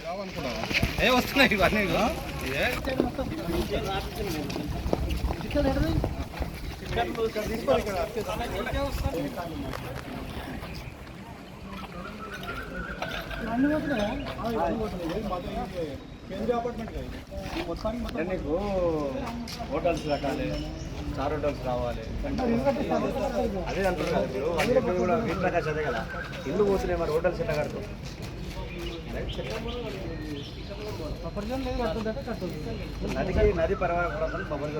ఏ వస్తున్నాయి ఇవన్నీ నీకు హోటల్స్ కట్టాలి, స్టార్ హోటల్స్ కావాలి అదే అంటారు కదా మీరు. వాళ్ళు కూడా వీటి ప్రకాశం అదే కదా, ఇల్లు పోతున్నాయి మరి హోటల్స్ ఎట్లా కడతాం? నదికి నది పర్వాలేదు కొబ్బరి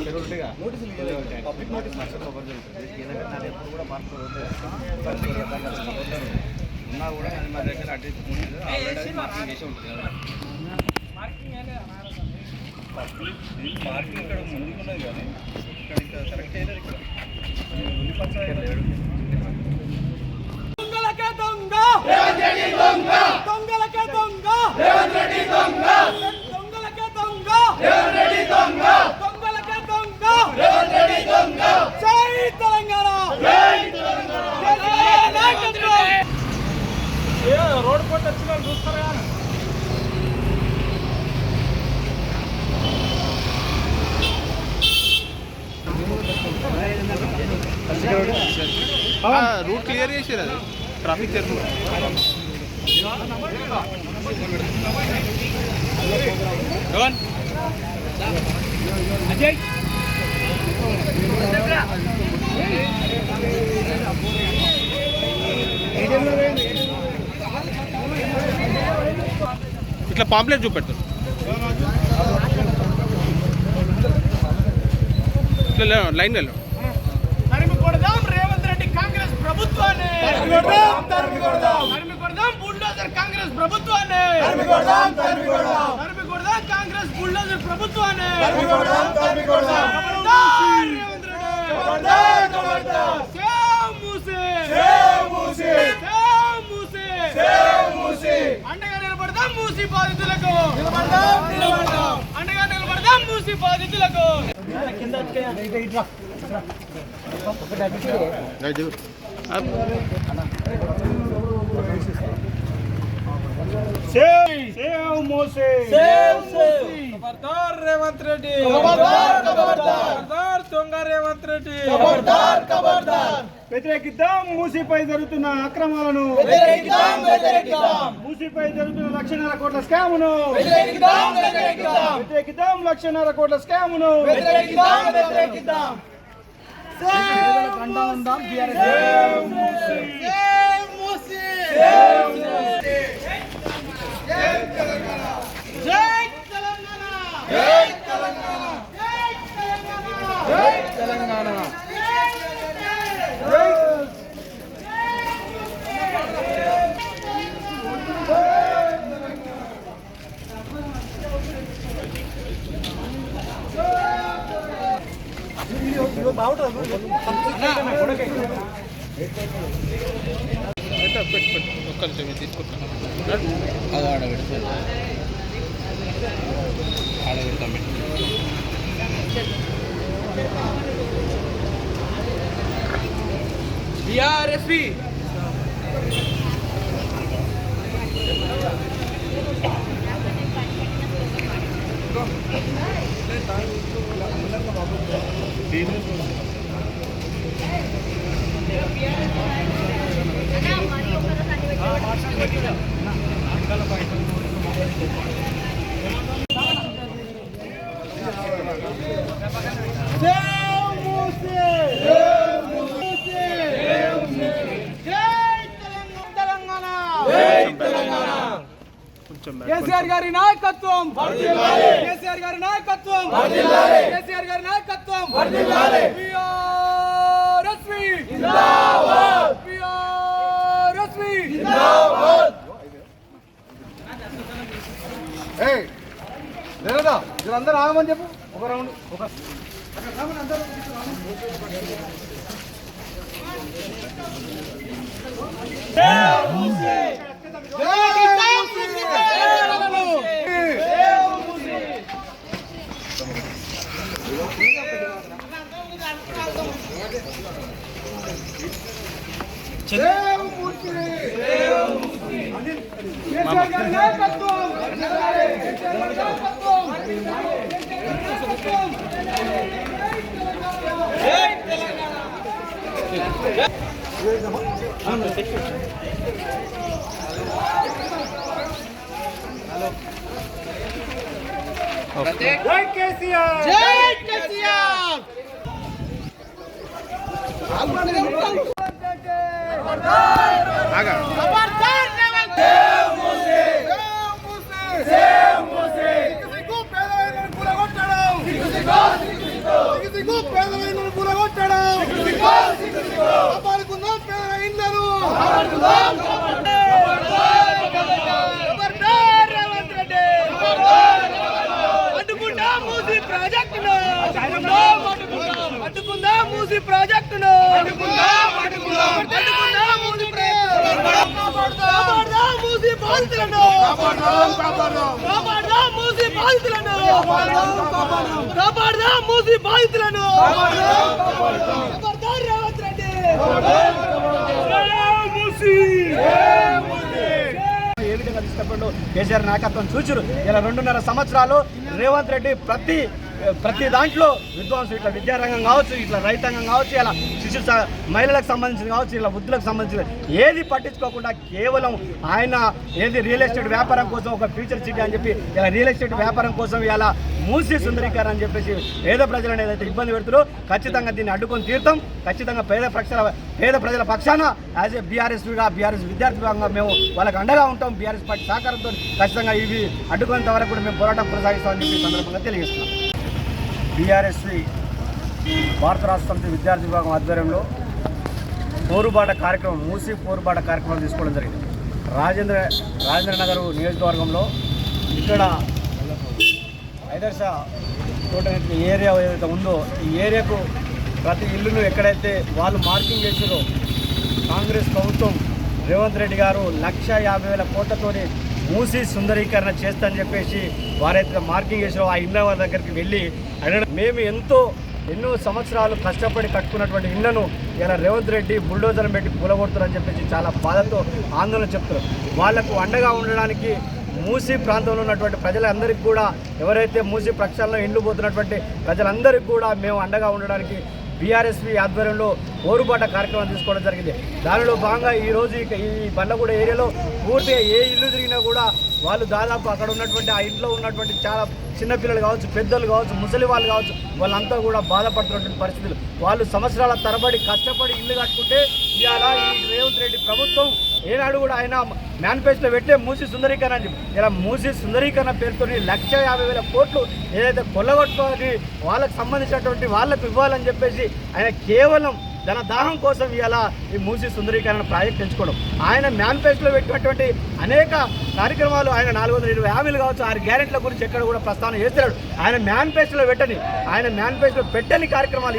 చెరువులుగా పబ్లిక్ నోటీస్ నష్టం కొబ్బరి జరుగుతుంది. నది ఎప్పుడు కూడా మార్పు ఉన్నా కూడా అది మా దగ్గర అడ్డు మార్కింగ్ చేసి ఉంటుంది కదా. మార్కింగ్ ఇక్కడ ముందుకు ఉన్నది కానీ ఇక్కడ ఇంకా సెలెక్ట్ చేయలేదు. ఇక్కడ రోడ్ పోటీ వచ్చిన చూస్తారా? రూట్ క్లియర్ చేసారు, అది ట్రాఫిక్ జరుగుతుంది. అజయ్ ఇట్లా పాంప్లెట్ చూపెడతారు. ఇట్లా లైన్ వెళ్ళాం. రేవంత్ రెడ్డి కాంగ్రెస్ ప్రభుత్వాన్ని బుల్డోజర్ కాంగ్రెస్ ప్రభుత్వాన్ని కాంగ్రెస్ బుల్డోజర్ ప్రభుత్వాన్ని అండగా నిలబడదాం మూసి బాధితులకు, అండగా నిలబడదాం మూసి బాధితులకు. రేవంత్ రెడ్డి, దొంగ రేవంత్ రెడ్డి, వ్యతిరేకిద్దాం మూసీపై జరుగుతున్న అక్రమాలను, మూసీపై జరుగుతున్న 1,50,000 కోట్ల స్కామును, వ్యతిరేకిద్దాం 1,50,000 కోట్ల స్కామును. ఒక్క నిమిషం తీసుకుంటాను. అది ఆడబెడతాం BRSP కేసీఆర్ గారి నాయకత్వం, కేసీఆర్ గారి నాయకత్వం, కేసీఆర్ గారి నాయకత్వం. BRSP జిందాబాద్, BRSP జిందాబాద్. ఏయ్ లేరా అందరూ ఆగమని చెప్పు. ఒక రౌండ్ ఒక జై కేసీఆర్ జై కేసీఆర్ ప్రాజెక్టును మూసి బాధితులను మూసి బాధితులను రేవంత్ రెడ్డి ఏ విధంగా తీసుకున్నప్పుడు కేసీఆర్ నాయకత్వం చూచురు. ఇలా 2.5 సంవత్సరాలు రేవంత్ రెడ్డి ప్రతి దాంట్లో విద్వాంసులు ఇట్లా విద్యారంగం కావచ్చు, ఇట్లా రైతాంగం కావచ్చు, ఇలా మహిళలకు సంబంధించిన కావచ్చు, ఇలా వృద్ధులకు సంబంధించిన ఏది పట్టించుకోకుండా కేవలం ఆయన రియల్ ఎస్టేట్ వ్యాపారం కోసం ఒక ఫ్యూచర్ సిటీ అని చెప్పి ఇలా రియల్ ఎస్టేట్ వ్యాపారం కోసం ఇలా మూసి సుందరీకరణ అని చెప్పేసి పేద ప్రజలను ఏదైతే ఇబ్బంది పెడుతుందో ఖచ్చితంగా దీన్ని అడ్డుకొని తీరుతాం. ఖచ్చితంగా పేద ప్రజల పక్షాన యాజ్ ఏ బీఆర్ఎస్ విద్యార్థి విభాగంగా మేము వాళ్ళకి అండగా ఉంటాం. బీఆర్ఎస్ పార్టీ సహకారంతో ఖచ్చితంగా ఇవి అడ్డుకునేంత వరకు కూడా మేము పోరాటం కొనసాగిస్తామని చెప్పి సందర్భంగా తెలియజేస్తున్నాం. బీఆర్ఎస్వి భారత రాష్ట్ర సమితి విద్యార్థి విభాగం ఆధ్వర్యంలో పోరుబాట కార్యక్రమం మూసి పోరుబాట కార్యక్రమం తీసుకోవడం జరిగింది. రాజేంద్ర నగర్ నియోజకవర్గంలో ఇక్కడ ఐదర్శ తోట ఏరియా ఏదైతే ఉందో ఈ ఏరియాకు ప్రతి ఇల్లును ఎక్కడైతే వాళ్ళు మార్కింగ్ చేసారో కాంగ్రెస్ ప్రభుత్వం రేవంత్ రెడ్డి గారు 1,50,000 కోట్లతోని మూసి సుందరీకరణ చేస్తానని చెప్పేసి వారైతే మార్కింగ్ చేసారో ఆ ఇళ్ళ వాళ్ళ దగ్గరికి వెళ్ళి అడగడం, మేము ఎన్నో సంవత్సరాలు కష్టపడి కట్టుకున్నటువంటి ఇళ్లను ఇలా రేవంత్ రెడ్డి బుల్డోజర్ని పెట్టి కూలగొడుతారని చెప్పేసి చాలా బాధతో ఆందోళన చెప్తారు. వాళ్లకు అండగా ఉండడానికి మూసి ప్రాంతంలో ఉన్నటువంటి ప్రజలందరికీ కూడా ఎవరైతే మూసి ప్రక్షాళనలో ఇండ్లు పోతున్నటువంటి ప్రజలందరికీ కూడా మేము అండగా ఉండడానికి బీఆర్ఎస్వి ఆధ్వర్యంలో పోరుబాట కార్యక్రమం తీసుకోవడం జరిగింది. దానిలో భాగంగా ఈరోజు ఈ బండ్లగూడ ఏరియాలో పూర్తిగా ఏ ఇల్లు తిరిగినా కూడా వాళ్ళు దాదాపు అక్కడ ఉన్నటువంటి ఆ ఇంట్లో ఉన్నటువంటి చాలా చిన్నపిల్లలు కావచ్చు, పెద్దలు కావచ్చు, ముసలి వాళ్ళు కావచ్చు, వాళ్ళంతా కూడా బాధపడుతున్నటువంటి పరిస్థితులు. వాళ్ళు సంవత్సరాల తరబడి కష్టపడి ఇల్లు కట్టుకుంటే ఇవాళ ఈ రేవంత్ రెడ్డి ప్రభుత్వం ఏనాడు కూడా ఆయన మేనిఫెస్టోలో పెట్టే మూసి సుందరీకరణ అని చెప్పి ఇలా మూసి సుందరీకరణ పేరుతో 1,50,000 కోట్లు ఏదైతే కొల్లగొట్టుకొని వాళ్ళకి సంబంధించినటువంటి వాళ్ళకు ఇవ్వాలని చెప్పేసి ఆయన కేవలం ధన దాహం కోసం ఇవాళ ఈ మూసి సుందరీకరణ ప్రాజెక్ట్ ఎంచుకోవడం. ఆయన మేనిఫెస్టోలో పెట్టినటువంటి అనేక కార్యక్రమాలు ఆయన 420 హామీలు కావచ్చు, 6 గ్యారెంటీల గురించి ఎక్కడ కూడా ప్రస్తావన చేస్తున్నాడు. ఆయన మేనిఫెస్టోలో పెట్టని కార్యక్రమాలు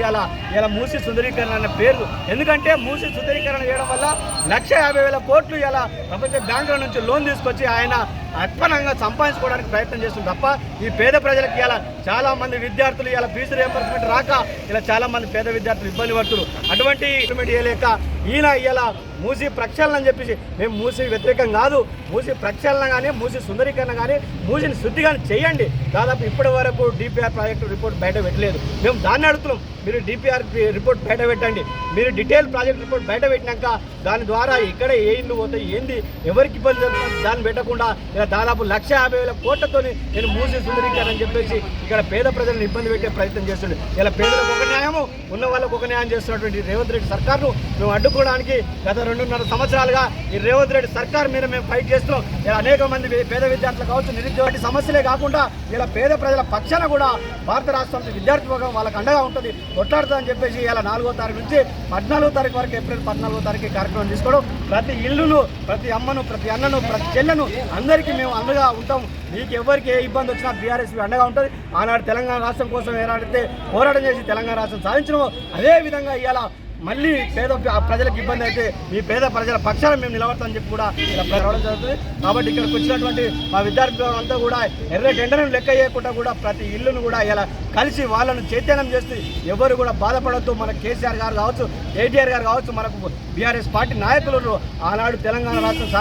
ఇలా మూసి సుందరీకరణ అనే పేరు. ఎందుకంటే మూసి సుందరీకరణ చేయడం వల్ల 1,50,000 కోట్లు ఇలా ప్రపంచ బ్యాంకుల నుంచి లోన్ తీసుకొచ్చి ఆయన అర్పణంగా సంపాదించుకోవడానికి ప్రయత్నం చేస్తుంది తప్ప ఈ పేద ప్రజలకు ఇలా చాలామంది విద్యార్థులు ఇలా ఫీజు రియంబర్స్మెంట్ రాక ఇలా చాలామంది పేద విద్యార్థులు ఇబ్బంది పడుతున్నారు. అటువంటి ఇంప్లిమెంట్ చేయలేక ఈయన ఇలా మూసి ప్రక్షాళన అని చెప్పేసి మేము మూసి వ్యతిరేకం కాదు, మూసి ప్రక్షాళన కానీ మూసి సుందరీకరణ కానీ మూసిని శుద్ధి కానీ చేయండి. దాదాపు ఇప్పటి వరకు డిపిఆర్ ప్రాజెక్టు రిపోర్ట్ బయట పెట్టలేదు. మేము దాన్ని అడుగుతున్నాం, మీరు డిపిఆర్ రిపోర్ట్ బయట పెట్టండి. మీరు డీటెయిల్ ప్రాజెక్ట్ రిపోర్ట్ బయట పెట్టినాక దాని ద్వారా ఇక్కడ ఏ ఇల్లు పోతాయి ఏంది ఎవరికి ఇబ్బంది జరుగుతుంది దాన్ని పెట్టకుండా ఇలా దాదాపు 1,50,000 కోట్లతో నేను మూసి సుందరీకరణ అని చెప్పేసి ఇక్కడ పేద ప్రజలను ఇబ్బంది పెట్టే ప్రయత్నం చేస్తుంది. ఇలా పేదలకు ఒక న్యాయము ఉన్న వాళ్ళకు ఒక న్యాయం చేస్తున్నటువంటి రేవంత్ రెడ్డి సర్కార్ను మేము అడ్డుకోవడానికి గత 2.5 సంవత్సరాలుగా ఈ రేవంత్ రెడ్డి సర్కార్ మీద మేము ఫైట్ చేస్తున్నాం. ఇలా అనేక మంది పేద విద్యార్థులు కావచ్చు, నిరుద్యోగ సమస్యలే కాకుండా ఇలా పేద ప్రజల పక్షాన కూడా భారత రాష్ట్ర సమితి విద్యార్థి వర్గం వాళ్ళకి అండగా ఉంటుంది, కొట్లాడుతుందని చెప్పేసి ఇలా 4వ తారీఖు నుంచి 14వ తారీఖు వరకు ఏప్రిల్ 14వ తారీఖు కార్యక్రమం తీసుకోవడం. ప్రతి ఇల్లును, ప్రతి అమ్మను, ప్రతి అన్నను, ప్రతి చెల్లెను అందరికీ మేము అండగా ఉంటాం. మీకు ఎవరికి ఏ ఇబ్బంది వచ్చినా బీఆర్ఎస్ అండగా ఉంటుంది. ఆనాడు తెలంగాణ రాష్ట్రం కోసం ఏనాడితే పోరాటం చేసి తెలంగాణ రాష్ట్రం సాధించడం, అదేవిధంగా ఇవాళ మళ్ళీ పేద ప్రజలకు ఇబ్బంది అయితే ఈ పేద ప్రజల పక్షాన మేము నిలబడతామని చెప్పి కూడా ఇలా రావడం జరుగుతుంది. కాబట్టి ఇక్కడికి వచ్చినటువంటి మా విద్యార్థులు అంతా కూడా టెండర్ను లెక్క చేయకుండా కూడా ప్రతి ఇల్లును కూడా ఇలా కలిసి వాళ్ళను చైతన్యం చేస్తే ఎవరు కూడా బాధపడద్దు. మన కేసీఆర్ గారు కావచ్చు, కేటీఆర్ గారు కావచ్చు, మనకు బీఆర్ఎస్ పార్టీ నాయకులు ఆనాడు తెలంగాణ రాష్ట్రం